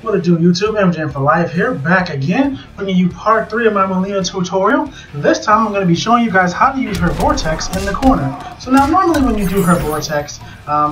What it do, YouTube? MJ for Life here, back again, bringing you part 3 of my Mileena tutorial. This time I'm going to be showing you guys how to use her vortex in the corner. So now normally when you do her vortex,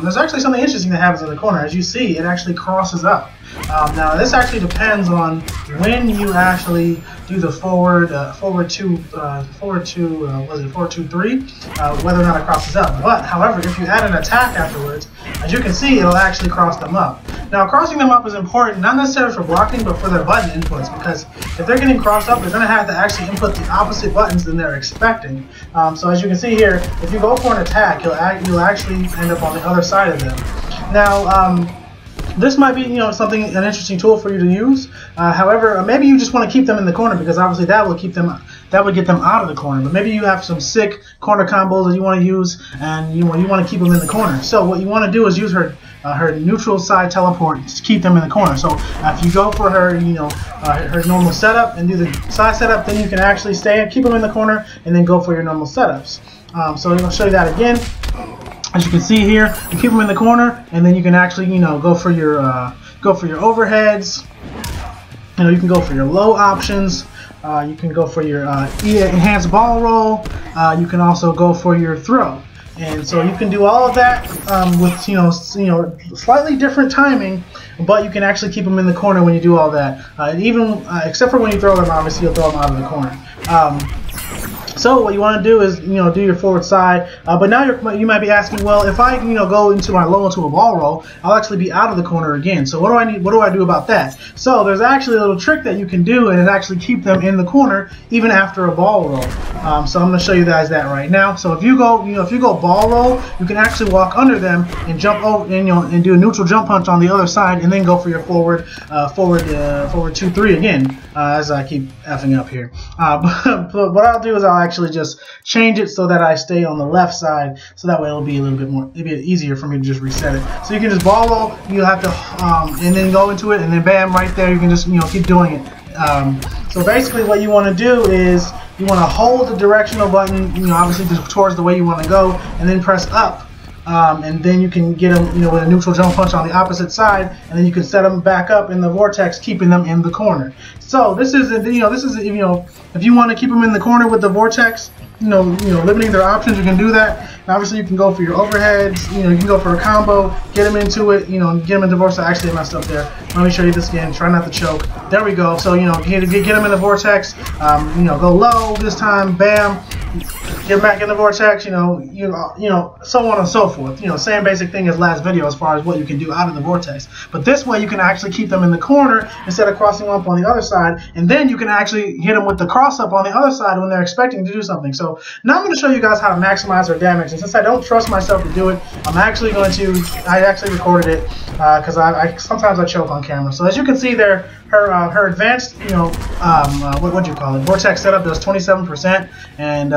there's actually something interesting that happens in the corner. As you see, it actually crosses up. Now this actually depends on when you actually do the forward 2-3, whether or not it crosses up. But however, if you add an attack afterwards, as you can see, it'll actually cross them up. Now crossing them up is important, not necessarily for blocking, but for their button inputs, because if they're getting crossed up, they're going to have to actually input the opposite buttons than they're expecting. So as you can see here, if you go for an attack, you'll actually end up on the other side of them. Now, this might be, an interesting tool for you to use. However, maybe you just want to keep them in the corner, because obviously that would get them out of the corner. But maybe you have some sick corner combos that you want to use, and you want to keep them in the corner. So what you want to do is use her neutral side teleport to keep them in the corner. So if you go for her, her normal setup and do the side setup, then you can actually keep them in the corner, and then go for your normal setups. So I'm going to show you that again. As you can see here, you keep them in the corner, and then you can actually, go for your overheads. You can go for your low options. You can go for your enhanced ball roll. You can also go for your throw, and so you can do all of that with slightly different timing, but you can actually keep them in the corner when you do all that. Except for when you throw them, obviously you'll throw them out of the corner. So what you want to do is, do your forward side. But now you might be asking, well, if I, go into my low into a ball roll, I'll actually be out of the corner again. So what do I need? What do I do about that? So there's actually a little trick that you can do, and it actually keep them in the corner even after a ball roll. So I'm going to show you guys that right now. So if you go, ball roll, you can actually walk under them and jump over, and do a neutral jump punch on the other side, and then go for your forward 2-3 again. As I keep effing up here. But what I'll do is I'll actually just change it so that I stay on the left side, so that way it'll be a little bit easier for me to just reset it. So you can just ball roll, you have to and then go into it, and then bam, right there you can just keep doing it. So basically what you want to do is you want to hold the directional button, obviously just towards the way you want to go, and then press up. And then you can get them, with a neutral jump punch on the opposite side, and then you can set them back up in the vortex, keeping them in the corner. So this is, if you want to keep them in the corner with the vortex, limiting their options, you can do that. And obviously, you can go for your overheads. You can go for a combo, get them into it. Get them in the vortex. Actually, I messed up there. Let me show you this again. Try not to choke. There we go. So get them in the vortex. Go low this time. Bam. Get back in the vortex, so on and so forth. Same basic thing as last video as far as what you can do out of the vortex. But this way you can actually keep them in the corner instead of crossing up on the other side, and then you can actually hit them with the cross up on the other side when they're expecting to do something. So now I'm going to show you guys how to maximize their damage, and since I don't trust myself to do it, I actually recorded it because sometimes I choke on camera. So as you can see there, her advanced, what do you call it? Vortex setup does 27%, and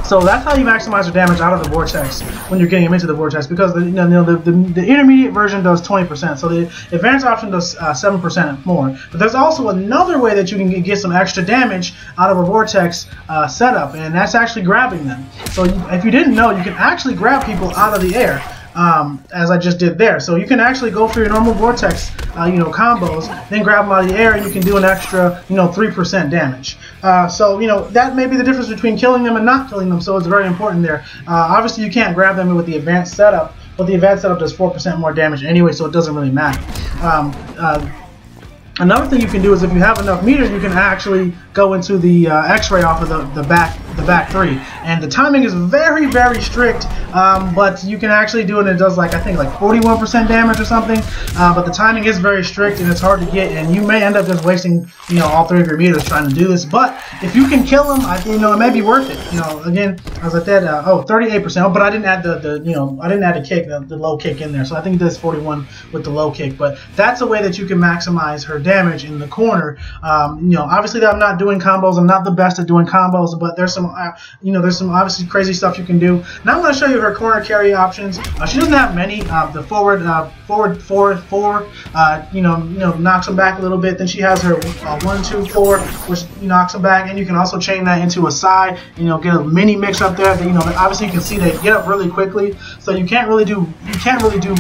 so that's how you maximize your damage out of the vortex when you're getting them into the vortex, because the intermediate version does 20%, so the advanced option does 7% more. But there's also another way that you can get some extra damage out of a vortex setup, and that's actually grabbing them. So if you didn't know, you can actually grab people out of the air. As I just did there. So you can actually go for your normal vortex, combos, then grab them out of the air, and you can do an extra, 3% damage. So, that may be the difference between killing them and not killing them, so it's very important there. Obviously, you can't grab them with the advanced setup, but the advanced setup does 4% more damage anyway, so it doesn't really matter. Another thing you can do is if you have enough meters, you can actually go into the X-ray off of the back 3, and the timing is very, very strict, but you can actually do it, and it does I think 41% damage or something, but the timing is very strict, and it's hard to get, and you may end up just wasting all 3 of your meters trying to do this. But if you can kill them, it may be worth it. Again, as I said, 38%, but I didn't add I didn't add the kick, the low kick in there, so I think it does 41 with the low kick. But that's a way that you can maximize her damage in the corner. Obviously I'm not doing combos. I'm not the best at doing combos, but there's some some, there's some obviously crazy stuff you can do. Now I'm going to show you her corner carry options. She doesn't have many. The forward 4, knocks them back a little bit. Then she has her 1, 2, 4, which knocks them back, and you can also chain that into a side. Get a mini mix up there. That, obviously you can see they get up really quickly, so you can't really do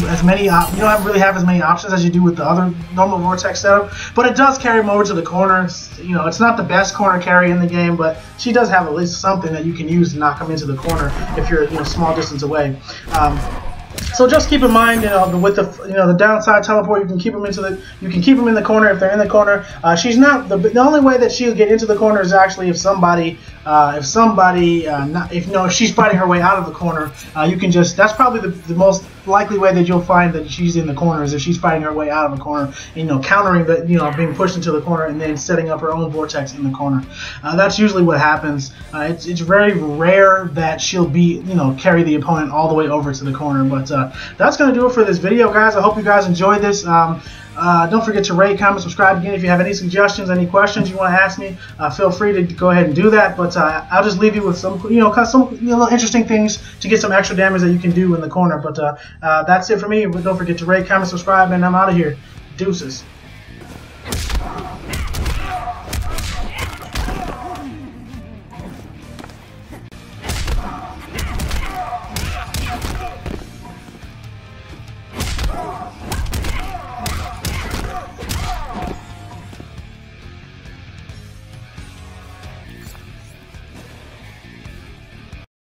as many. You don't really have as many options as you do with the other normal vortex setup. But it does carry them over to the corner. It's not the best corner carry in the game, but she does have at least something that you can use to knock them into the corner if you're small distance away. So just keep in mind, with the downside teleport, you can keep them in the corner if they're in the corner. She's not the only way that she'll get into the corner is actually if she's fighting her way out of the corner. You can that's probably the most likely way that you'll find that she's in the corner is if she's fighting her way out of the corner, countering the being pushed into the corner and then setting up her own vortex in the corner. That's usually what happens. It's very rare that she'll carry the opponent all the way over to the corner. But that's gonna do it for this video, guys. I hope you guys enjoyed this. Don't forget to rate, comment, subscribe. Again, if you have any suggestions, any questions you want to ask me, feel free to go ahead and do that. But I'll just leave you with some, some little interesting things to get some extra damage that you can do in the corner. But that's it for me. Don't forget to rate, comment, subscribe, and I'm out of here. Deuces.